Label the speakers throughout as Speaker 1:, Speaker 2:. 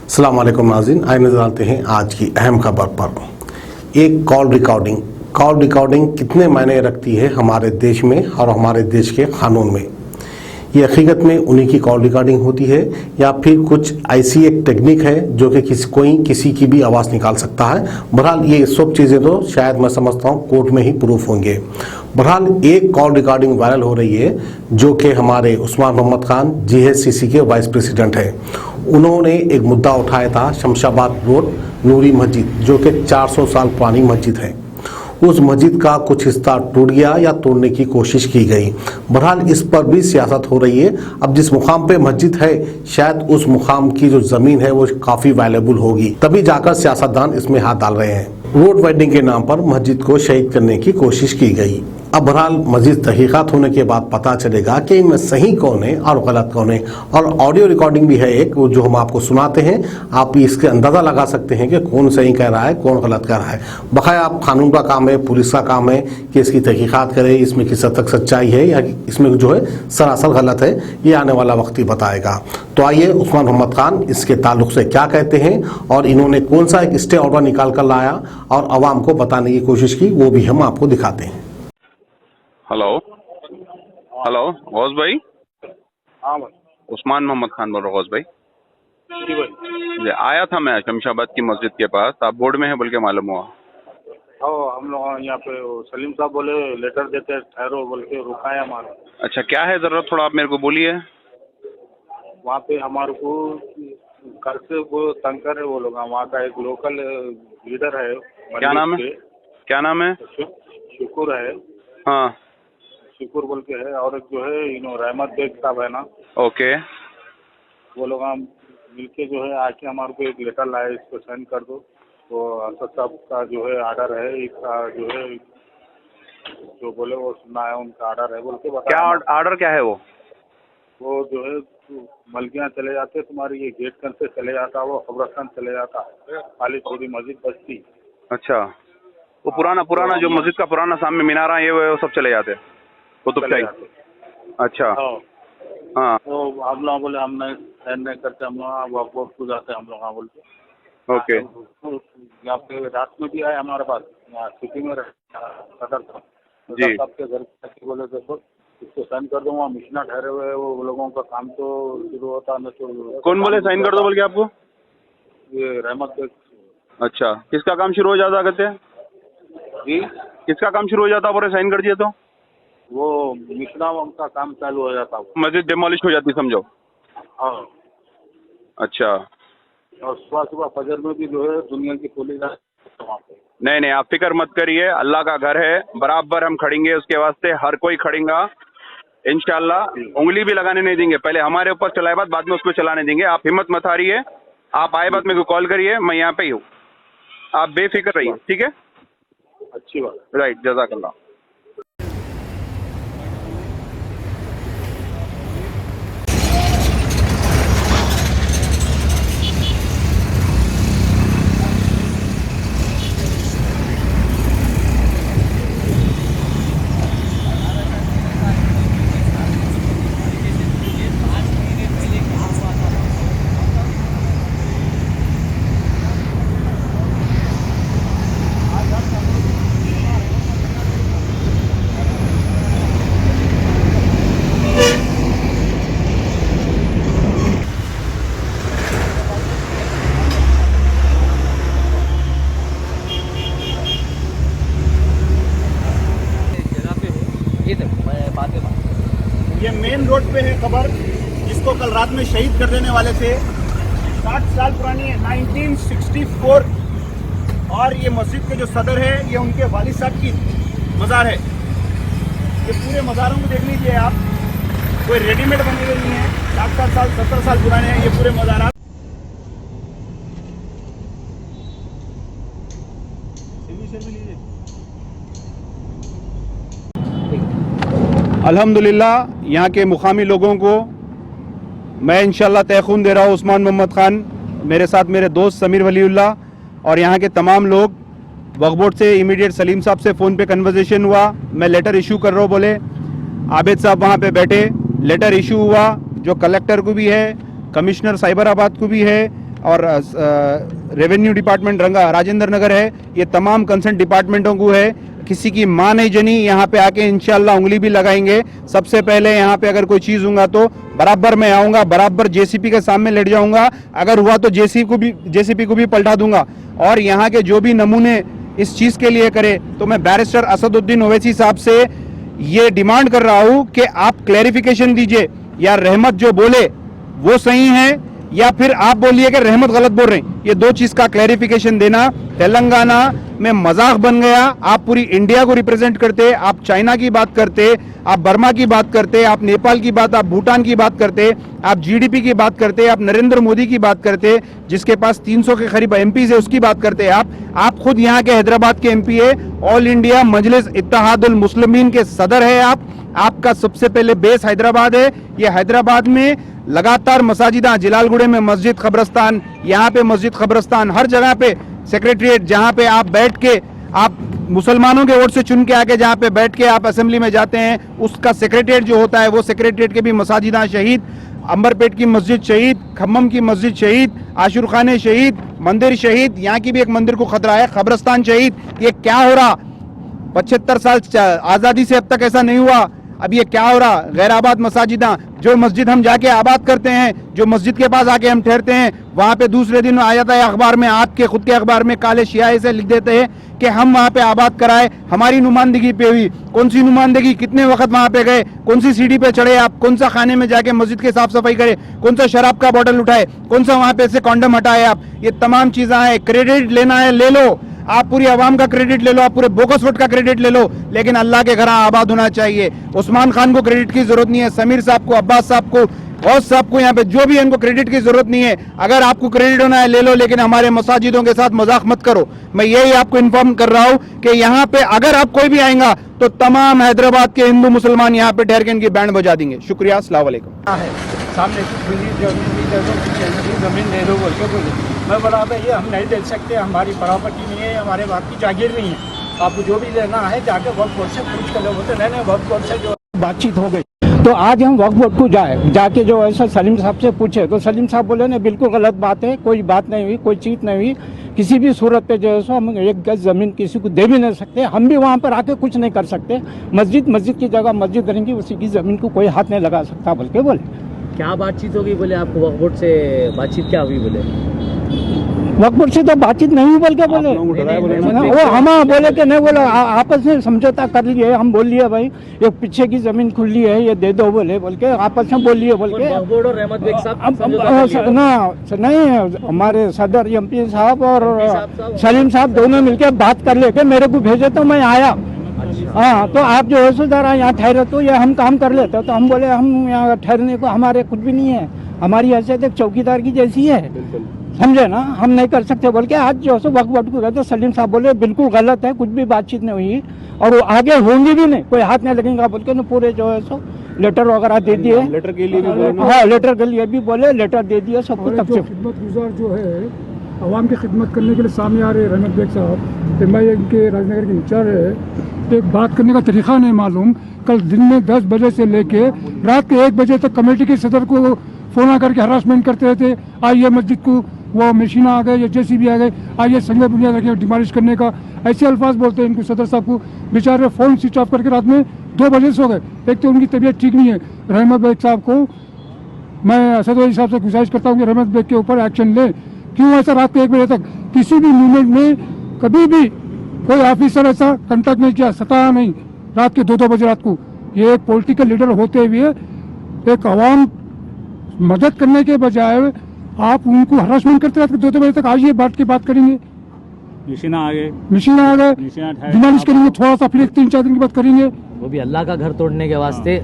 Speaker 1: अस्सलाम वालेकुम नाज़रीन, आइए नज़र डालते हैं आज की अहम खबर पर। एक कॉल रिकॉर्डिंग कितने मायने रखती है हमारे देश में और हमारे देश के कानून में। ये हकीकत में उन्हीं की कॉल रिकॉर्डिंग होती है या फिर कुछ ऐसी एक टेक्निक है जो कि किसी की भी आवाज़ निकाल सकता है। बहरहाल ये सब चीज़ें तो शायद मैं समझता हूँ कोर्ट में ही प्रूफ होंगे। बहरहाल एक कॉल रिकॉर्डिंग वायरल हो रही है जो कि हमारे उस्मान मोहम्मद खान GHCC के वाइस प्रेसिडेंट है। उन्होंने एक मुद्दा उठाया था शमशाबाद रोड नूरी मस्जिद, जो कि 400 साल पुरानी मस्जिद है। उस मस्जिद का कुछ हिस्सा टूट गया या तोड़ने की कोशिश की गई। बहरहाल इस पर भी सियासत हो रही है। अब जिस मुकाम पे मस्जिद है शायद उस मुकाम की जो जमीन है वो काफी वैल्यूएबल होगी, तभी जाकर सियासतदान इसमें हाथ डाल रहे हैं। रोड वाइडनिंग के नाम पर मस्जिद को शहीद करने की कोशिश की गई। अब बहरहाल मजीद तहकीकात होने के बाद पता चलेगा कि इनमें सही कौन है और गलत कौन है। और ऑडियो रिकॉर्डिंग भी है एक जो हम आपको सुनाते हैं, आप इसके अंदाजा लगा सकते हैं कि कौन सही कह रहा है कौन गलत कह रहा है। बकाया आप कानून का काम है, पुलिस का काम है कि इसकी तहकीकात करे, इसमें किस हद तक सच्चाई है या इसमें जो है सरासर गलत है, ये आने वाला वक्त ही बताएगा। तो आइए उस्मान मोहम्मद खान इसके ताल्लुक से क्या कहते हैं और इन्होंने कौन सा एक स्टे ऑर्डर निकाल कर लाया और अवाम को बताने की कोशिश की, वो भी हम आपको दिखाते हैं।
Speaker 2: हेलो हेलो गौस भाई।
Speaker 3: हाँ भाई।
Speaker 2: उस्मान मोहम्मद खान बोल रहा हूँ गौस भाई।
Speaker 3: जी भाई।
Speaker 2: ये आया था मैं शमशाबाद की मस्जिद के पास, आप बोर्ड में है बोल के मालूम हुआ।
Speaker 3: हम लोग यहाँ पे सलीम साहब बोले लेटर देते ठहरो बोल के रुका है हमारा।
Speaker 2: अच्छा, क्या है जरूरत, थोड़ा आप मेरे को बोलिए।
Speaker 3: वहाँ पे हमारे को घर से वो तंग कर रहे वो लोग। वहाँ का एक लोकल लीडर है।
Speaker 2: क्या नाम है? क्या नाम है?
Speaker 3: शुक्र है।
Speaker 2: हाँ
Speaker 3: शुक्र बोल के है। और एक जो है रहमत बेग साहब है ना,
Speaker 2: ओके।
Speaker 3: वो लोग हम मिलके जो है आके हमारे को एक लेटर लाए, इसको साइन कर दो। तो असद साहब का जो है आर्डर है, इसका जो है जो बोले वो सुनना है, उनका आर्डर है बोल के बताया।
Speaker 2: क्या आर्डर क्या है
Speaker 3: वो जो है मलकियाँ चले जाते, तुम्हारी ये गेट कर से चले जाता, वो कब्रस्तान चले जाता, खाली थोड़ी मस्जिद बचती।
Speaker 2: अच्छा, वो पुराना जो मस्जिद का पुराना सामने मीनारा है वो सब चले जाते कुतुब शाही। अच्छा हाँ।
Speaker 3: तो हम लोग बोले हम नहीं करते, हम लोग वक्त को जाते हम लोग बोलते।
Speaker 2: ओके।
Speaker 3: यहाँ पे रात में भी आए हमारे पास, यहाँ सिटी में सदर था
Speaker 2: जी।
Speaker 3: सबके घर बोले देखो इसको साइन कर दूंगा, मिशना ठहरे हुए वो लोगों का काम तो शुरू होता न तो।
Speaker 2: कौन बोले साइन कर दो बोल के आपको?
Speaker 3: ये रहमत बेग।
Speaker 2: अच्छा, किसका काम शुरू हो जाता कहते हैं?
Speaker 3: जी,
Speaker 2: किसका काम शुरू हो जाता बोले साइन कर दिए तो?
Speaker 3: वो मिशना का काम चालू हो जाता वो।
Speaker 2: मस्जिद डिमोलिश हो जाती समझो।
Speaker 3: हाँ।
Speaker 2: अच्छा।
Speaker 3: और सुबह फजर में भी जो है दुनिया की पुलिस वहाँ पे।
Speaker 2: नहीं आप फिक्र मत करिए, अल्लाह का घर है, बराबर हम खड़ेंगे उसके वास्ते, हर कोई खड़ेगा इंशाल्लाह। उंगली भी लगाने नहीं देंगे, पहले हमारे ऊपर चलाए बात, बाद में उस पर चलाने देंगे। आप हिम्मत मत हारिए, आप आए बात मेरे को कॉल करिए, मैं यहाँ पे ही हूँ, आप बेफिक्र रहिए, ठीक है?
Speaker 3: अच्छी बात।
Speaker 2: राइट, जज़ाकल्लाह।
Speaker 4: ये मेन रोड पे है खबर, जिसको कल रात में शहीद कर देने वाले थे। 60 साल पुरानी है, 1964। और ये मस्जिद के जो सदर है ये उनके वालिद साहब की मज़ार है। ये पूरे मज़ारों को देख लीजिए आप, कोई रेडीमेड बने हुए नहीं है। 60 साल 70 साल पुराने हैं ये पूरे मज़ारात। अल्हम्दुलिल्लाह यहाँ के मुकामी लोगों को मैं इंशाल्लाह तयखून दे रहा हूँ। उस्मान मोहम्मद खान, मेरे साथ मेरे दोस्त समीर वलीउल्लाह और यहाँ के तमाम लोग वक्फ बोर्ड से इमीडिएट सलीम साहब से फ़ोन पे कन्वर्सेशन हुआ, मैं लेटर इशू कर रहा हूँ बोले। आबिद साहब वहाँ पे बैठे, लेटर इशू हुआ जो कलेक्टर को भी है, कमिश्नर साइबराबाद को भी है और रेवेन्यू डिपार्टमेंट रंगा राजेंद्र नगर है, ये तमाम कंसर्न डिपार्टमेंटों को है। किसी की माँ नहीं जनी, यहाँ पे आके इंशाल्लाह उंगली भी लगाएंगे। सबसे पहले यहाँ पे अगर कोई चीज़ होगा तो बराबर मैं आऊँगा, बराबर जेसीपी के सामने लेट जाऊँगा, अगर हुआ तो जेसीपी को भी पलटा दूंगा। और यहाँ के जो भी नमूने इस चीज़ के लिए करे, तो मैं बैरिस्टर असदुद्दीन ओवैसी साहब से ये डिमांड कर रहा हूँ कि आप क्लैरिफिकेशन दीजिए, या रहमत जो बोले वो सही है या फिर आप बोलिए कि रहमत गलत बोल रहे हैं। ये दो चीज़ का क्लैरिफिकेशन देना। तेलंगाना में मजाक बन गया, आप पूरी इंडिया को रिप्रेजेंट करते, आप चाइना की बात करते, आप बर्मा की बात करते, आप नेपाल की बात, आप भूटान की बात करते, आप जीडीपी की बात करते, आप नरेंद्र मोदी की बात करते, जिसके पास 300 के करीब एमपीज है उसकी बात करते आप खुद यहाँ के हैदराबाद के एमपी है, ऑल इंडिया मजलिस इत्तेहादुल मुस्लिमीन के सदर है आपका सबसे पहले बेस हैदराबाद है। ये हैदराबाद में लगातार मसाजिदा, जिलालगुड़े में मस्जिद कब्रस्तान, यहाँ पे मस्जिद कब्रस्तान, हर जगह पे सेक्रेटरीट, जहाँ पे आप बैठ के आप मुसलमानों के वोट से चुन के आके जहाँ पे बैठ के आप असेंबली में जाते हैं, उसका सेक्रेटरीट जो होता है वो सेक्रेटरीट के भी मसाजिदा शहीद, अंबरपेट की मस्जिद शहीद, खम्मम की मस्जिद शहीद, आशुर खाने शहीद, मंदिर शहीद, यहाँ की भी एक मंदिर को खतरा है, कब्रस्तान शहीद। ये क्या हो रहा? 75 साल आज़ादी से अब तक ऐसा नहीं हुआ। अब ये क्या हो रहा? गैराबाद मसाजिदा, जो मस्जिद हम जाके आबाद करते हैं, जो मस्जिद के पास आके हम ठहरते हैं, वहाँ पे दूसरे दिन आ जाता है अखबार में, आपके खुद के अखबार में काले स्याही से लिख देते हैं कि हम वहाँ पे आबाद कराए, हमारी नुमाइंदगी पे हुई। कौन सी नुमाइंदगी? कितने वक्त वहाँ पे गए? कौन सी सीढ़ी पे चढ़े आप? कौन सा खाने में जाके मस्जिद की साफ सफाई करे? कौन सा शराब का बोतल उठाए? कौन सा वहाँ पे से कॉन्डम हटाए आप? ये तमाम चीज़ें हैं। क्रेडिट लेना है ले लो, आप पूरी आवाम का क्रेडिट ले लो, आप पूरे बोगस वोट का क्रेडिट ले लो, लेकिन अल्लाह के घर आबाद होना चाहिए। उस्मान खान को क्रेडिट की जरूरत नहीं है, समीर साहब को, अब्बास साहब को, गौस साहब को, यहाँ पे जो भी है इनको क्रेडिट की जरूरत नहीं है। अगर आपको क्रेडिट होना है ले लो, लेकिन हमारे मसाजिदों के साथ मजाक मत करो। मैं यही आपको इन्फॉर्म कर रहा हूँ कि यहाँ पे अगर आप कोई भी आएगा तो तमाम हैदराबाद के हिंदू मुसलमान यहाँ पे ठहर के इनकी बैंड बजा देंगे। शुक्रिया, अस्सलाम वालेकुम।
Speaker 5: सामने जमीन दे दो बोल के बोले, मैं बोला भाई ये हम नहीं दे सकते, हमारी प्रॉपर्टी नहीं है, हमारे बाप की जागीर नहीं है, आपको जो भी लेना है जाके वक्फ बोर्ड से पूछ कर लो। बोलते नहीं वक्फ बोर्ड से जो बातचीत हो गई, तो आज हम वक्फ बोर्ड को जाके जो ऐसा सलीम साहब से पूछे, तो सलीम साहब बोले नहीं बिल्कुल गलत बात है, कोई बात नहीं हुई, कोई चीज़ नहीं हुई, किसी भी सूरत पे जो है सो हम एक गज ज़मीन किसी को दे भी नहीं सकते, हम भी वहाँ पर आके कुछ नहीं कर सकते। मस्जिद की जगह मस्जिद रहेंगी, उसी की ज़मीन को कोई हाथ नहीं लगा सकता बोल के बोले।
Speaker 6: क्या बातचीत होगी बोले? आपको वक्फ बोर्ड से बातचीत क्या हुई बोले?
Speaker 5: वक्फ बोर्ड से तो बातचीत नहीं हुई बोल के बोले, वो हम बोले कि नहीं, बोलो आपस में समझौता कर लिए, हम बोल लिए भाई एक पीछे की जमीन खुली है ये दे दो बोले बोल के आपस में बोल लिए बोल के।
Speaker 6: वक्फ बोर्ड और रहमत बेग साहब
Speaker 5: नहीं, हमारे सदर एमपी साहब और सलीम साहब दोनों मिलकर बात कर लेके मेरे को भेजे तो मैं आया। हाँ, तो आप जो है सो जरा यहाँ ठहरे तो ये हम काम कर लेते, तो हम बोले हम यहाँ ठहरने को हमारे कुछ भी नहीं है, हमारी हैसियत एक चौकीदार की जैसी है, समझे ना, हम नहीं कर सकते बोल के आज जो है सो वक्फ बोर्ड को गए तो सलीम साहब बोले बिल्कुल गलत है, कुछ भी बातचीत नहीं हुई और वो आगे होंगी भी नहीं, कोई हाथ नहीं लगेगा बोल के पूरे जो है सो लेटर वगैरह दे दिए। लेटर के लिए भी हाँ, लेटर के लिए भी बोले, लेटर दे दिए सबको। तब से
Speaker 7: खिदमत गुजार जो है आवाम की खिदमत करने के लिए सामने आ रहे रहमत बेग साहब, तो मैं इनके राजनगर के इंचार्ज है, एक बात करने का तरीका नहीं मालूम। कल दिन में 10 बजे से लेके रात के 1 बजे तक कमेटी के सदर को फ़ोन करके हरासमेंट करते रहते, आइए मस्जिद को वो मशीन आ गए या जेसीबी आ गए, आइए संग बुनियाद रखे डिमोलिश करने का, ऐसे अल्फाज बोलते हैं इनको सदर साहब को। बेचारे फ़ोन स्विच ऑफ करके रात में 2 बजे सो गए। एक तो उनकी तबीयत ठीक नहीं है। रहमत बेग साहब को मैं असद वली साहब से गुजारिश करता हूँ कि रहमत बेग के ऊपर एक्शन ले। क्यों ऐसा रात के 1 बजे तक किसी भी मूवमेंट में कभी भी कोई ऑफिसर ऐसा कंटेक्ट नहीं किया, सताया नहीं रात के 2-2 बजे रात को। ये एक पॉलिटिकल लीडर होते हुए एक आवाम मदद करने के बजाय आप उनको हरासमेंट करते रहते 2-2 बजे तक। आइए बैठ के बात करेंगे, मशीन आ गए डिमोलिश करेंगे, थोड़ा सा फिर 3-4 दिन की बात करेंगे।
Speaker 6: वो भी अल्लाह का घर तोड़ने के वास्ते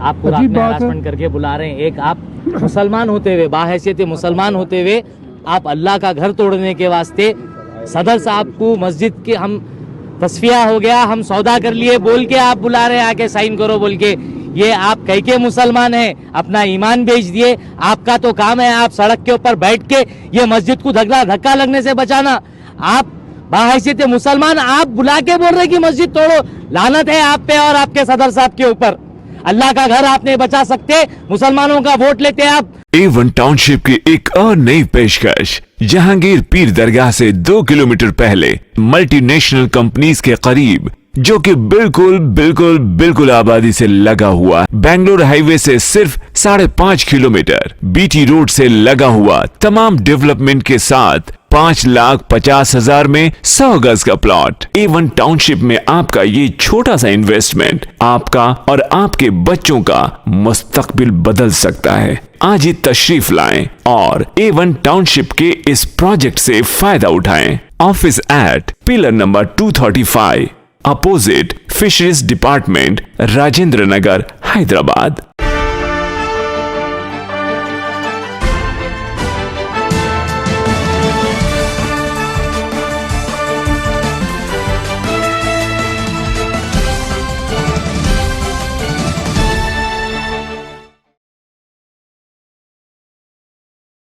Speaker 6: आपको रात में हरासमेंट करके बुला रहे हैं। एक आप मुसलमान होते हुए, बाहैसियत मुसलमान होते हुए आप अल्लाह का घर तोड़ने के वास्ते सदर साहब को मस्जिद के हम तस्फिया हो गया, हम सौदा कर लिए बोल के आप बुला रहे हैं आके साइन करो बोल के। ये आप कई के मुसलमान हैं, अपना ईमान बेच दिए। आपका तो काम है आप सड़क के ऊपर बैठ के ये मस्जिद को धक्का लगने से बचाना। आप बाहैसियत मुसलमान आप बुला के बोल रहे कि मस्जिद तोड़ो। लानत है आप पे और आपके सदर साहब के ऊपर। अल्लाह का घर आप नहीं बचा सकते, मुसलमानों का वोट लेते आप।
Speaker 8: A1 टाउनशिप की एक और नई पेशकश, जहांगीर पीर दरगाह से 2 किलोमीटर पहले मल्टीनेशनल कंपनीज के करीब, जो कि बिल्कुल आबादी से लगा हुआ, बेंगलोर हाईवे से सिर्फ 5.5 किलोमीटर, बीटी रोड से लगा हुआ, तमाम डेवलपमेंट के साथ 5,50,000 में 100 गज का प्लॉट। A1 टाउनशिप में आपका ये छोटा सा इन्वेस्टमेंट आपका और आपके बच्चों का मुस्तकबिल बदल सकता है। आज ही तशरीफ लाएं और A1 टाउनशिप के इस प्रोजेक्ट से फायदा उठाएं। Office at pillar number 235, opposite fisheries department, Rajendra Nagar, Hyderabad.